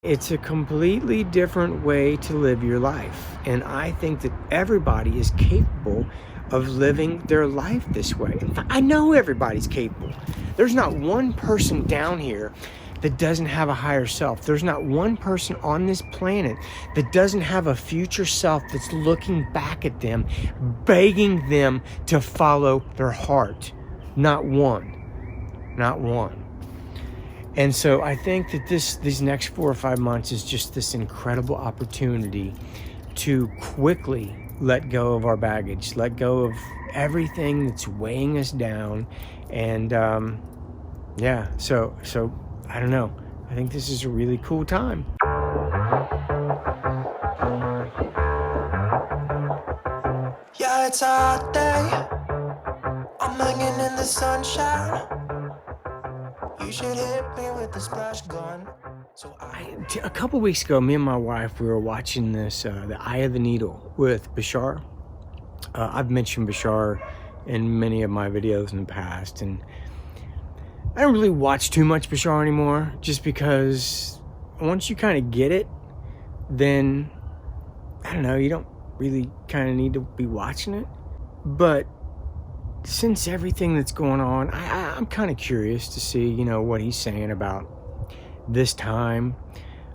It's a completely different way to live your life. And I think that everybody is capable of living their life this way. In fact, I know everybody's capable. There's not one person down here that doesn't have a higher self. There's not one person on this planet that doesn't have a future self that's looking back at them, begging them to follow their heart. Not one. Not one. And so I think that these next 4 or 5 months is just this incredible opportunity to quickly let go of our baggage, let go of everything that's weighing us down. And yeah, so I don't know. I think this is a really cool time. Yeah, it's a hot day. I'm hanging in the sunshine. You should hit me with the splash gun. A couple weeks ago, me and my wife, we were watching this, The Eye of the Needle with BASHAR. I've mentioned BASHAR in many of my videos in the past, and I don't really watch too much BASHAR anymore, just because once you kind of get it, then, I don't know, you don't really kind of need to be watching it. But since everything that's going on, I'm kind of curious to see, what he's saying about this time,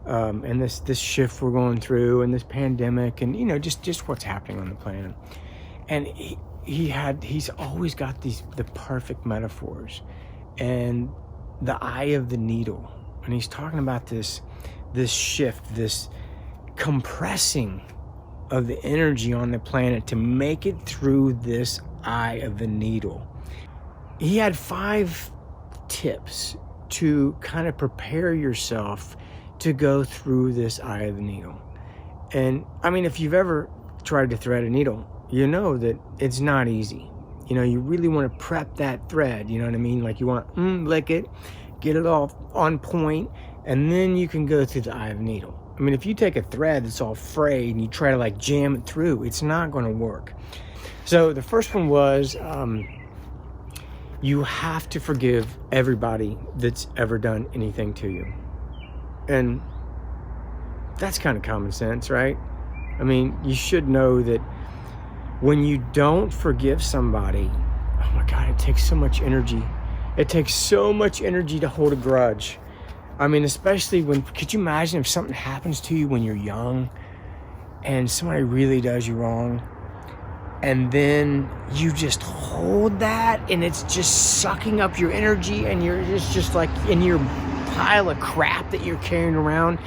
and this shift we're going through, and this pandemic, and just what's happening on the planet. And he's always got the perfect metaphors, and the eye of the needle, and he's talking about this shift, this compressing of the energy on the planet to make it through this eye of the needle. He had 5 tips to kind of prepare yourself to go through this eye of the needle. And I mean, if you've ever tried to thread a needle, you know that it's not easy. You really want to prep that thread, you know what I mean? Like you want to lick it, get it all on point, and then you can go through the eye of the needle. I mean, if you take a thread that's all frayed and you try to like jam it through, it's not going to work. So the first one was, you have to forgive everybody that's ever done anything to you. And that's kind of common sense, right? I mean, you should know that when you don't forgive somebody, oh my God, it takes so much energy. It takes so much energy to hold a grudge. I mean, especially could you imagine if something happens to you when you're young and somebody really does you wrong, and then you just hold that and it's just sucking up your energy, and you're just like in your pile of crap that you're carrying around,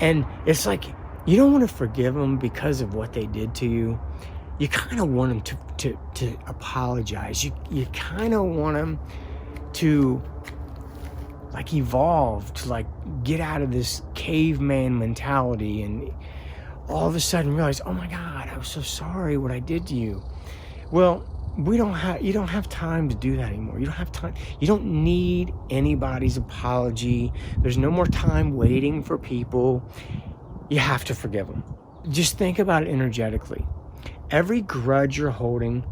and it's like you don't want to forgive them because of what they did to you. You kind of want them to apologize. You kind of want them to like evolve, to like get out of this caveman mentality and all of a sudden realize, oh my God, I'm so sorry what I did to you. Well, you don't have time to do that anymore. You don't have time. You don't need anybody's apology. There's no more time waiting for people. You have to forgive them. Just think about it energetically. Every grudge you're holding,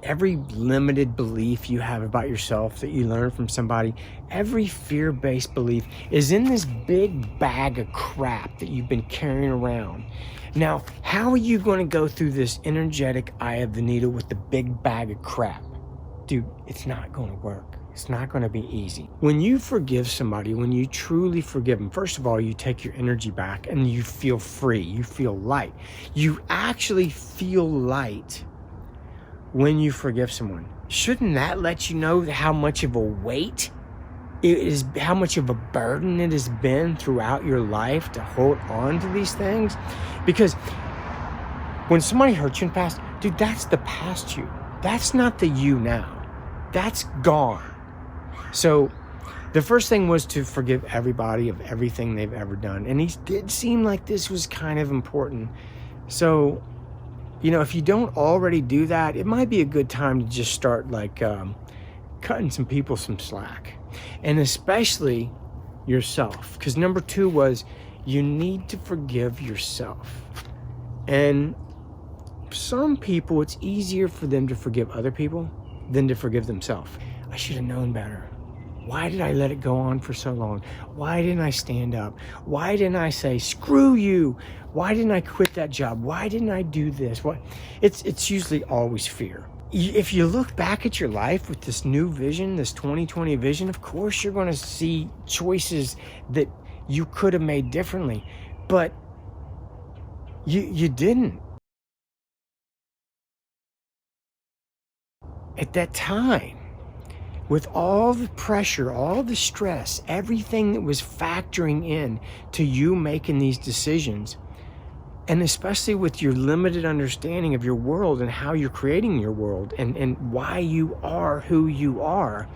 every limited belief you have about yourself that you learned from somebody, every fear-based belief is in this big bag of crap that you've been carrying around. Now, how are you going to go through this energetic eye of the needle with the big bag of crap? Dude, it's not going to work. It's not going to be easy. When you forgive somebody, when you truly forgive them, first of all, you take your energy back and you feel free. You feel light. You actually feel light when you forgive someone. Shouldn't that let you know how much of a weight it is, how much of a burden it has been throughout your life to hold on to these things? Because when somebody hurt you in the past, dude, that's the past you. That's not the you now. That's gone. So the first thing was to forgive everybody of everything they've ever done. And he did seem like this was kind of important. So, if you don't already do that, it might be a good time to just start like cutting some people some slack. And especially yourself. Because number 2 was you need to forgive yourself. And some people, it's easier for them to forgive other people than to forgive themselves. I should have known better. Why did I let it go on for so long? Why didn't I stand up? Why didn't I say, screw you? Why didn't I quit that job? Why didn't I do this? What? It's usually always fear. If you look back at your life with this new vision, this 2020 vision, of course you're going to see choices that you could have made differently, but you didn't. At that time, with all the pressure, all the stress, everything that was factoring in to you making these decisions, and especially with your limited understanding of your world and how you're creating your world and why you are who you are,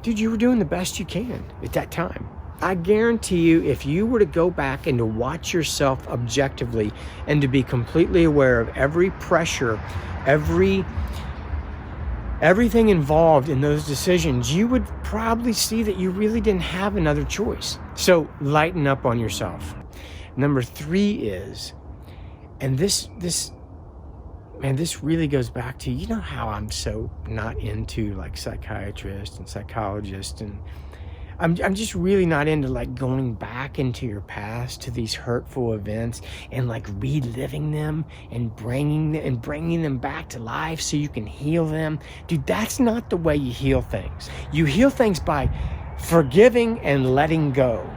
dude, you were doing the best you can at that time. I guarantee you, if you were to go back and to watch yourself objectively and to be completely aware of every pressure, everything involved in those decisions, you would probably see that you really didn't have another choice. So lighten up on yourself. Number 3 is, and this really goes back to, you know how I'm so not into like psychiatrists and psychologists, and I'm just really not into like going back into your past to these hurtful events and like reliving them and bringing them back to life so you can heal them. Dude, that's not the way you heal things. You heal things by forgiving and letting go.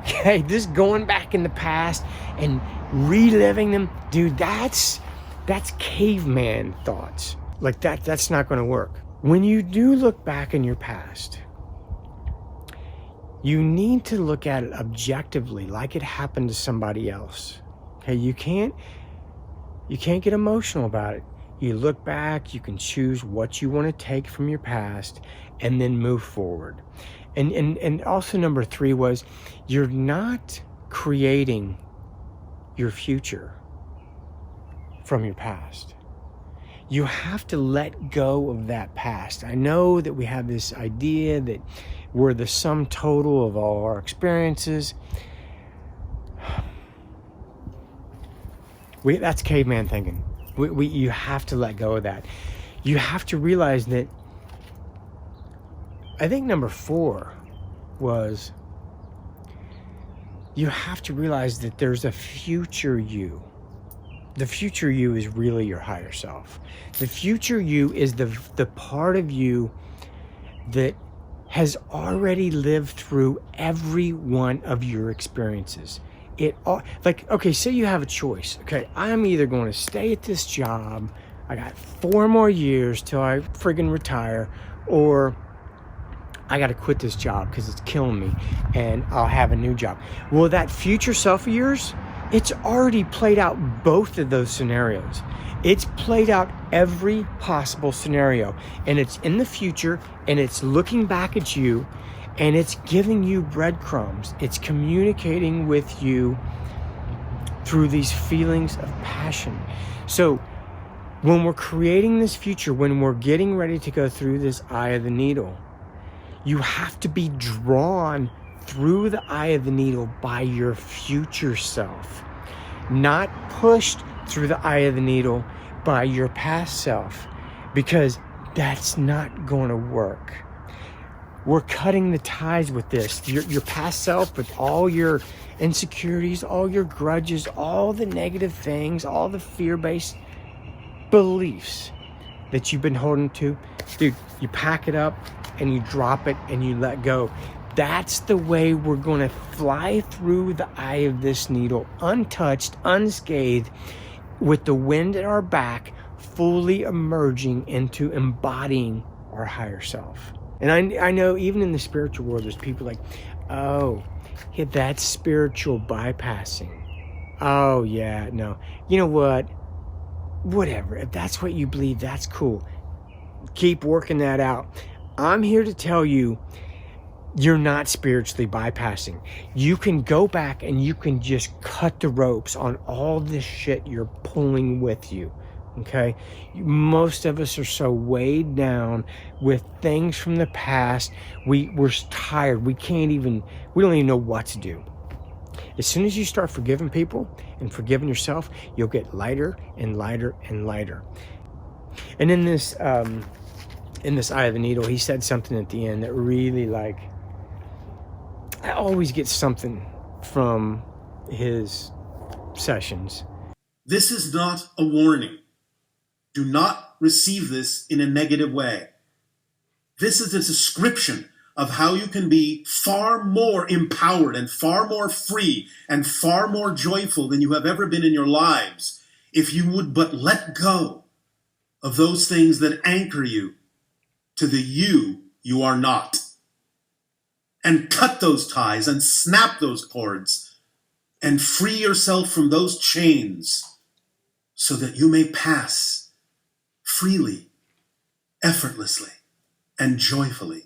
Okay, this going back in the past and reliving them, dude, that's caveman thoughts. Like that's not going to work. When you do look back in your past, you need to look at it objectively, like it happened to somebody else. Okay, you can't get emotional about it. You look back, you can choose what you want to take from your past and then move forward. And also number 3 was, you're not creating your future from your past. You have to let go of that past. I know that we have this idea that we're the sum total of all our experiences. That's caveman thinking. You have to let go of that. You have to realize that, I think number 4 was, you have to realize that there's a future you. The future you is really your higher self. The future you is the part of you that has already lived through every one of your experiences. Okay, say you have a choice. Okay, I'm either going to stay at this job, I got 4 more years till I friggin' retire, or I got to quit this job because it's killing me and I'll have a new job. Well, that future self of yours, it's already played out both of those scenarios. It's played out every possible scenario, and it's in the future, and it's looking back at you, and it's giving you breadcrumbs. It's communicating with you through these feelings of passion. So when we're creating this future, when we're getting ready to go through this eye of the needle, you have to be drawn through the eye of the needle by your future self, not pushed through the eye of the needle by your past self, because that's not going to work. We're cutting the ties with this. Your past self, with all your insecurities, all your grudges, all the negative things, all the fear-based beliefs that you've been holding to, dude, you pack it up and you drop it and you let go. That's the way we're going to fly through the eye of this needle, untouched, unscathed, with the wind at our back, fully emerging into embodying our higher self. And I know even in the spiritual world, there's people like, oh, yeah, that's spiritual bypassing. Oh, yeah, no. You know what? Whatever. If that's what you believe, that's cool. Keep working that out. I'm here to tell you, you're not spiritually bypassing. You can go back and you can just cut the ropes on all this shit you're pulling with you. Okay? Most of us are so weighed down with things from the past. We're tired. We don't even know what to do. As soon as you start forgiving people and forgiving yourself, you'll get lighter and lighter and lighter. And in this in this Eye of the Needle, he said something at the end that really, like, I always get something from his sessions. This is not a warning. Do not receive this in a negative way. This is a description of how you can be far more empowered and far more free and far more joyful than you have ever been in your lives if you would but let go of those things that anchor you to the you are not. And cut those ties and snap those cords and free yourself from those chains so that you may pass freely, effortlessly, and joyfully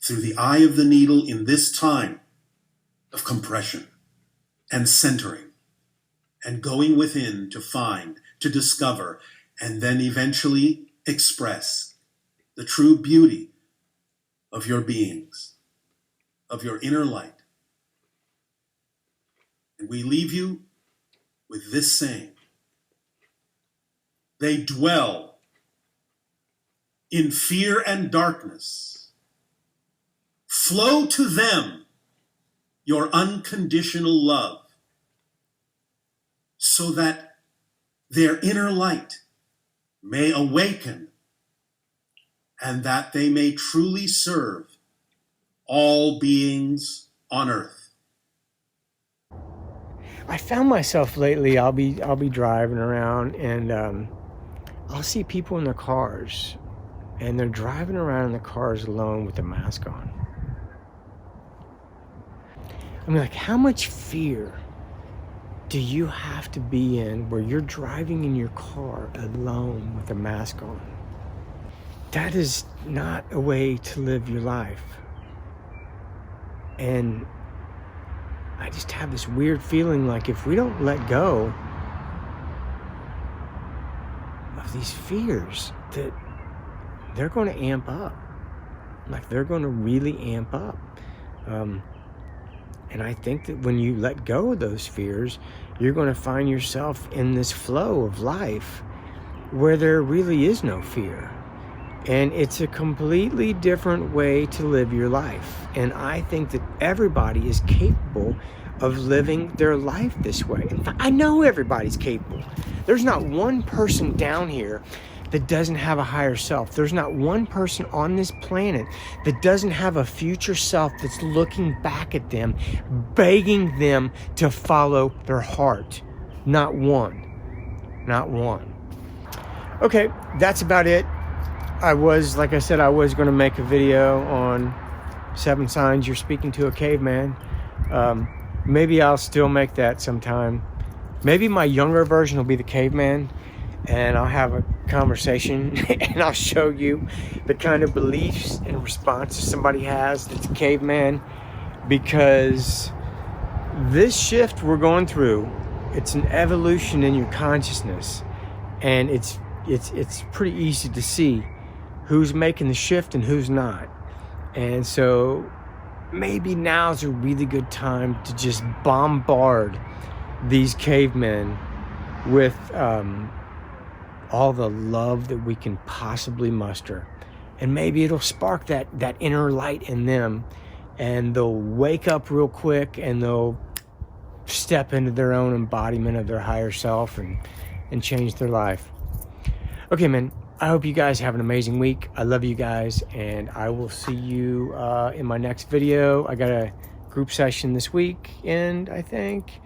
through the eye of the needle in this time of compression and centering and going within to find, to discover, and then eventually express the true beauty of your beings, of your inner light. And we leave you with this saying: they dwell in fear and darkness. Flow to them your unconditional love, so that their inner light may awaken and that they may truly serve all beings on earth. I found myself lately, I'll be driving around, and I'll see people in their cars, and they're driving around in the cars alone with a mask on. I mean, like, how much fear do you have to be in where you're driving in your car alone with a mask on? That is not a way to live your life. And I just have this weird feeling like if we don't let go of these fears, that they're going to amp up. Like, they're going to really amp up. And I think that when you let go of those fears, you're going to find yourself in this flow of life where there really is no fear. And it's a completely different way to live your life. And I think that everybody is capable of living their life this way. In fact, I know everybody's capable. There's not one person down here that doesn't have a higher self. There's not one person on this planet that doesn't have a future self that's looking back at them, begging them to follow their heart. Not one. Not one. Okay, that's about it. Like I said, I was going to make a video on 7 signs you're speaking to a caveman. Maybe I'll still make that sometime. Maybe my younger version will be the caveman, and I'll have a conversation and I'll show you the kind of beliefs and responses somebody has that's a caveman, because this shift we're going through, it's an evolution in your consciousness, and it's pretty easy to see who's making the shift and who's not. And so maybe now's a really good time to just bombard these cavemen with all the love that we can possibly muster. And maybe it'll spark that inner light in them, and they'll wake up real quick and they'll step into their own embodiment of their higher self and change their life. Okay, man, I hope you guys have an amazing week. I love you guys, and I will see you in my next video. I got a group session this weekend, I think,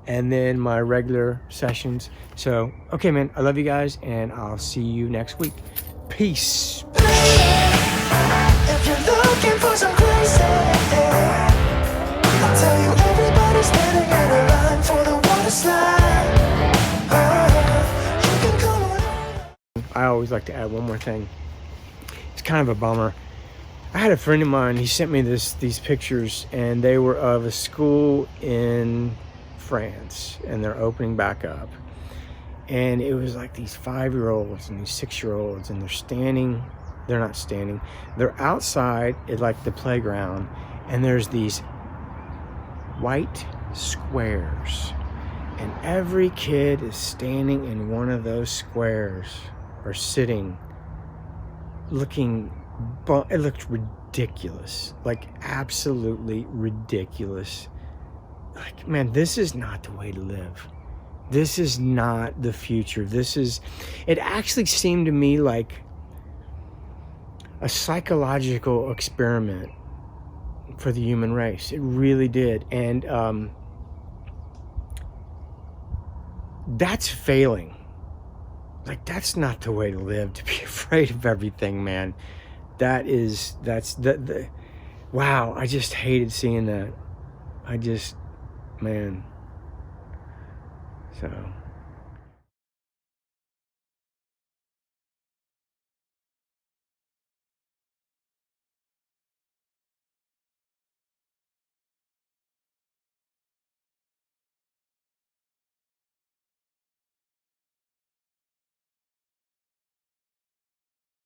and then my regular sessions. So, okay, man, I love you guys, and I'll see you next week. Peace. If you're looking for some crazy, I'll tell you everybody's standing in a line for the water slide. You can come around. I always like to add one more thing. It's kind of a bummer. I had a friend of mine, he sent me these pictures, and they were of a school in France, and they're opening back up. And it was like these 5-year-olds and these 6-year-olds, and they're outside at like the playground, and there's these white squares, and every kid is standing in one of those squares, or sitting looking, it looked ridiculous, like absolutely ridiculous. Like, man, this is not the way to live. This is not the future. It actually seemed to me like a psychological experiment for the human race. It really did. And that's failing. Like, that's not the way to live, to be afraid of everything, man. Wow, I just hated seeing that. Man. So